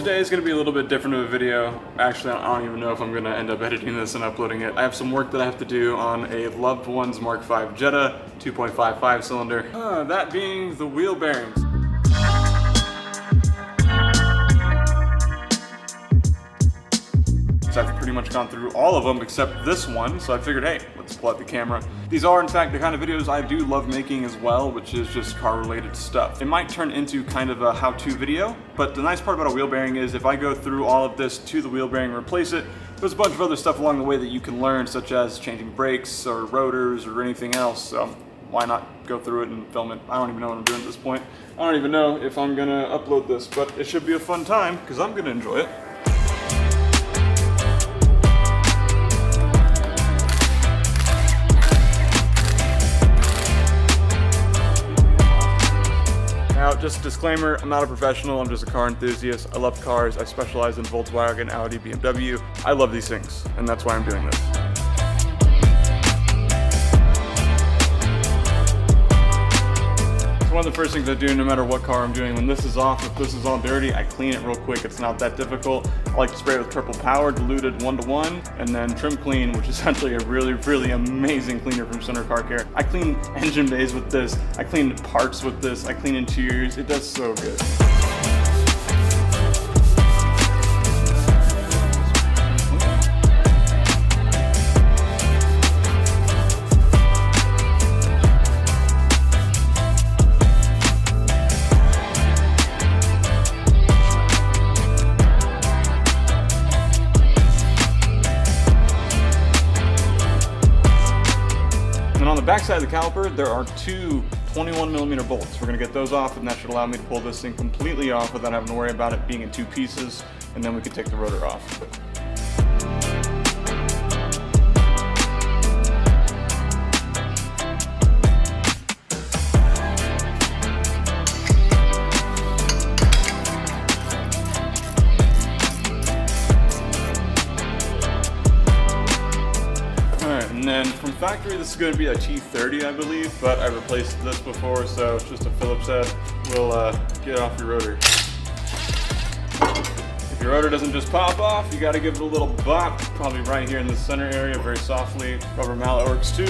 Today is going to be a little bit different of a video. Actually, I don't even know if I'm going to end up editing this and uploading it. I have some work that I have to do on a loved one's Mk5 Jetta 2.55 cylinder. That being the wheel bearings. I've pretty much gone through all of them except this one, so I figured, hey, let's pull out the camera. These are, in fact, the kind of videos I do love making as well, which is just car-related stuff. It might turn into kind of a how-to video, but the nice part about a wheel bearing is if I go through all of this to the wheel bearing and replace it, there's a bunch of other stuff along the way that you can learn, such as changing brakes or rotors or anything else, so why not go through it and film it? I don't even know what I'm doing at this point. I don't even know if I'm gonna upload this, but it should be a fun time, because I'm gonna enjoy it. Now, just a disclaimer, I'm not a professional, I'm just a car enthusiast. I love cars, I specialize in Volkswagen, Audi, BMW. I love these things, and that's why I'm doing this. One of the first things I do no matter what car I'm doing, when this is off, if this is all dirty, I clean it real quick. It's not that difficult. I like to spray it with Triple Power, diluted 1:1, and then Trim Clean, which is actually a really amazing cleaner from Center Car Care. I clean engine bays with this. I clean parts with this. I clean interiors. It does so good. On the back side of the caliper, there are two 21mm bolts. We're going to get those off, and that should allow me to pull this thing completely off without having to worry about it being in two pieces, and then we can take the rotor off. And then from factory, this is going to be a T30, I believe, but I replaced this before, so it's just a Phillips head. We'll get off your rotor. If your rotor doesn't just pop off, you got to give it a little bop, probably right here in the center area, very softly. Rubber mallet works too.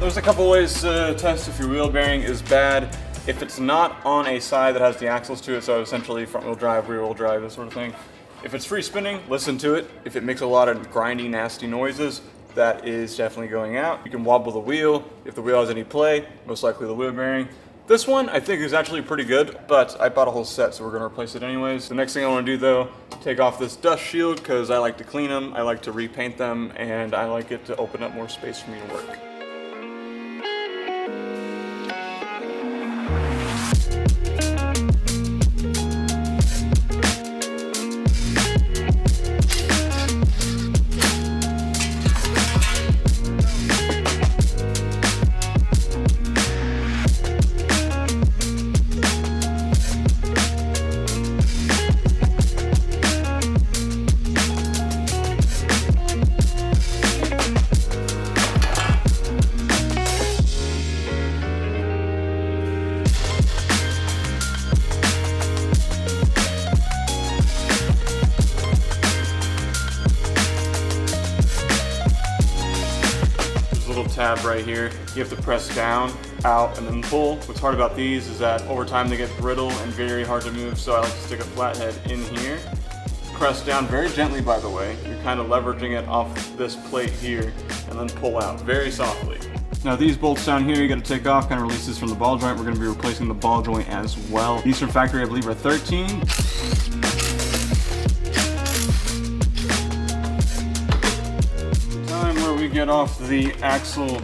There's a couple ways to test if your wheel bearing is bad. If it's not on a side that has the axles to it, so essentially front wheel drive, rear wheel drive, this sort of thing. If it's free spinning, listen to it. If it makes a lot of grindy, nasty noises, that is definitely going out. You can wobble the wheel. If the wheel has any play, most likely the wheel bearing. This one I think is actually pretty good, but I bought a whole set, so we're gonna replace it anyways. The next thing I wanna do though, take off this dust shield, because I like to clean them, I like to repaint them, and I like it to open up more space for me to work. Tab right here, you have to press down, out, and then pull. What's hard about these is that over time they get brittle and very hard to move, so I like to stick a flathead in here. Press down very gently, by the way. You're kind of leveraging it off this plate here, and then pull out very softly. Now these bolts down here you got to take off, kind of release this from the ball joint. We're going to be replacing the ball joint as well. These from factory I believe are 13. We get off the axle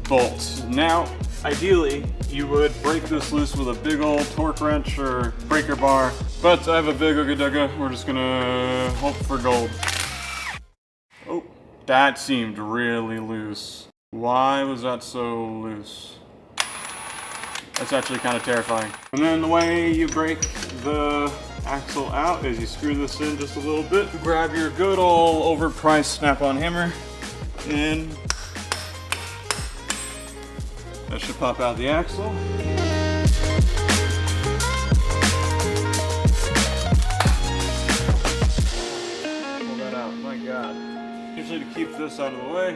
bolts. Now, ideally, you would break this loose with a big old torque wrench or breaker bar, but I have a big Ooga We're just gonna hope for gold. Oh, that seemed really loose. Why was that so loose? That's actually kind of terrifying. And then the way you break the axle out is you screw this in just a little bit. Grab your good old overpriced snap-on hammer, And that should pop out the axle. Pull that out, my God. Usually to keep this out of the way.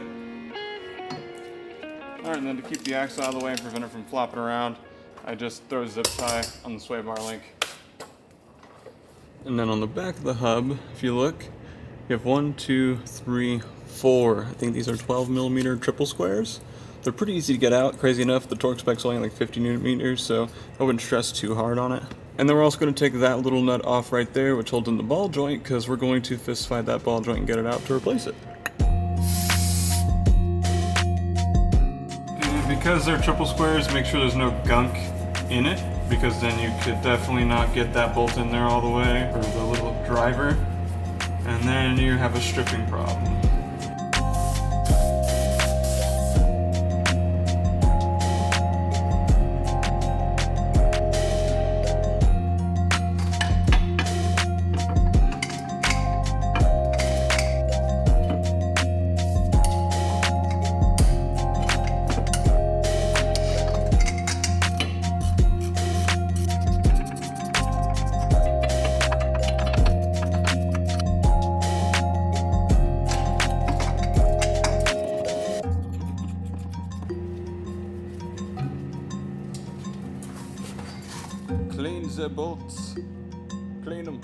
Alright, and then to keep the axle out of the way and prevent it from flopping around, I just throw a zip tie on the sway bar link. And then on the back of the hub, if you look, you have 1, 2, 3, 4. I think these are 12mm triple squares. They're pretty easy to get out. Crazy enough, the torque spec's only like 50 Newton meters, so I wouldn't stress too hard on it. And then we're also going to take that little nut off right there, which holds in the ball joint, because we're going to fist fight that ball joint and get it out to replace it. And because they're triple squares, make sure there's no gunk in it, because then you could definitely not get that bolt in there all the way, or the little driver, and then you have a stripping problem. Clean the bolts. Clean them.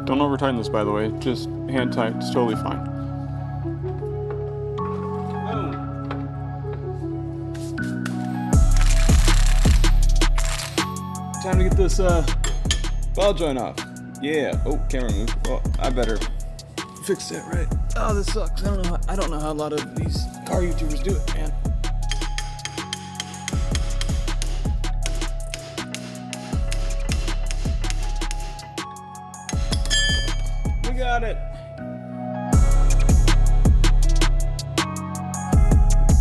Don't over tighten this, by the way. Just hand tight. It's totally fine. Time to get this ball joint off. Yeah. Oh, camera move. Well, I better fix that right. Oh, this sucks. I don't know how a lot of these car YouTubers do it, man. We got it.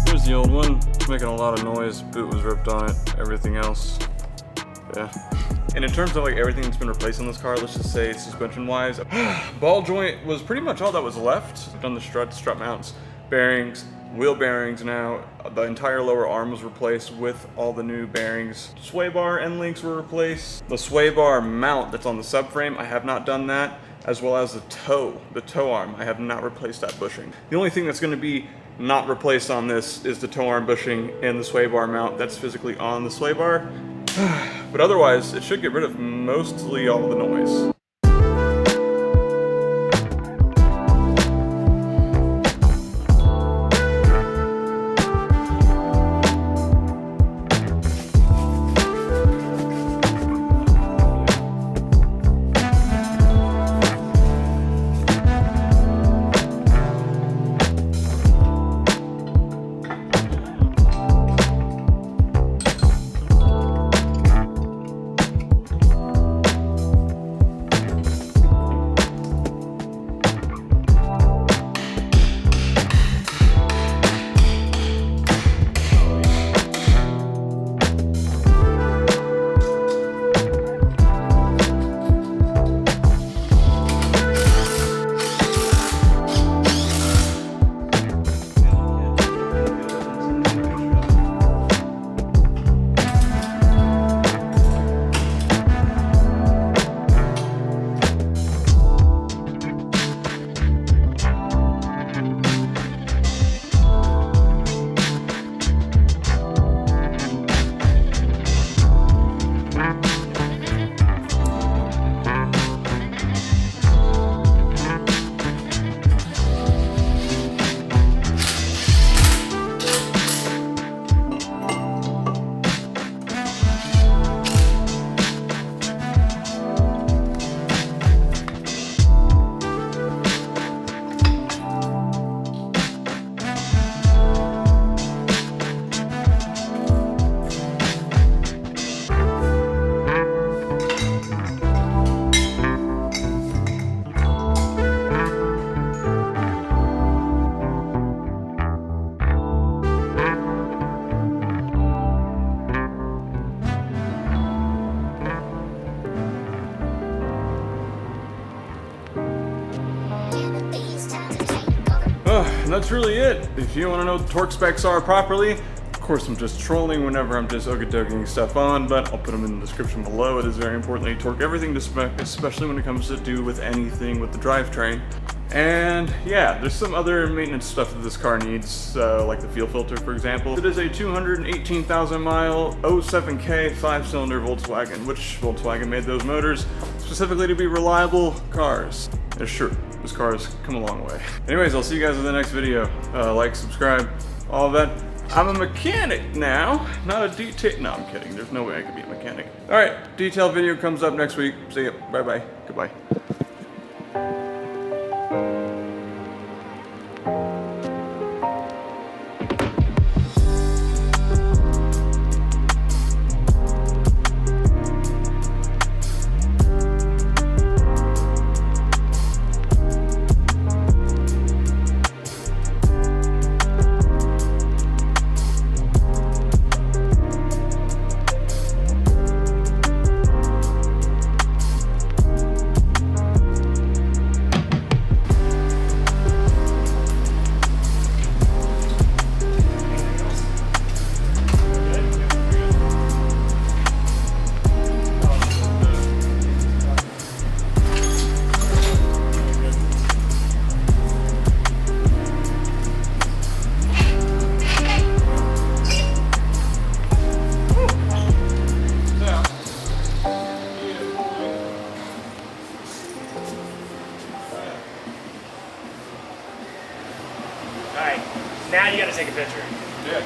There's the old one. It's making a lot of noise. Boot was ripped on it. Everything else. Yeah. And in terms of like everything that's been replaced on this car, let's just say suspension wise, ball joint was pretty much all that was left. I've done the struts, strut mounts, bearings, wheel bearings now. The entire lower arm was replaced with all the new bearings. Sway bar end links were replaced. The sway bar mount that's on the subframe, I have not done that, as well as the toe arm. I have not replaced that bushing. The only thing that's gonna be not replaced on this is the toe arm bushing and the sway bar mount that's physically on the sway bar. But otherwise, it should get rid of mostly all the noise. that's really it. If you want to know what the torque specs are properly, of course I'm just trolling whenever I'm just okie-doking stuff on, but I'll put them in the description below. It is very important that you torque everything to spec, especially when it comes to do with anything with the drivetrain. And yeah, there's some other maintenance stuff that this car needs, like the fuel filter, for example. It is a 218,000 mile 07K 5-cylinder Volkswagen, which Volkswagen made those motors specifically to be reliable cars. And sure, this car has come a long way. Anyways, I'll see you guys in the next video. Like, subscribe, all of that. I'm a mechanic now, not a detail. No, I'm kidding. There's no way I could be a mechanic. All right, detailed video comes up next week. See ya. Bye-bye. Goodbye. Alright, now you gotta take a picture. Yeah.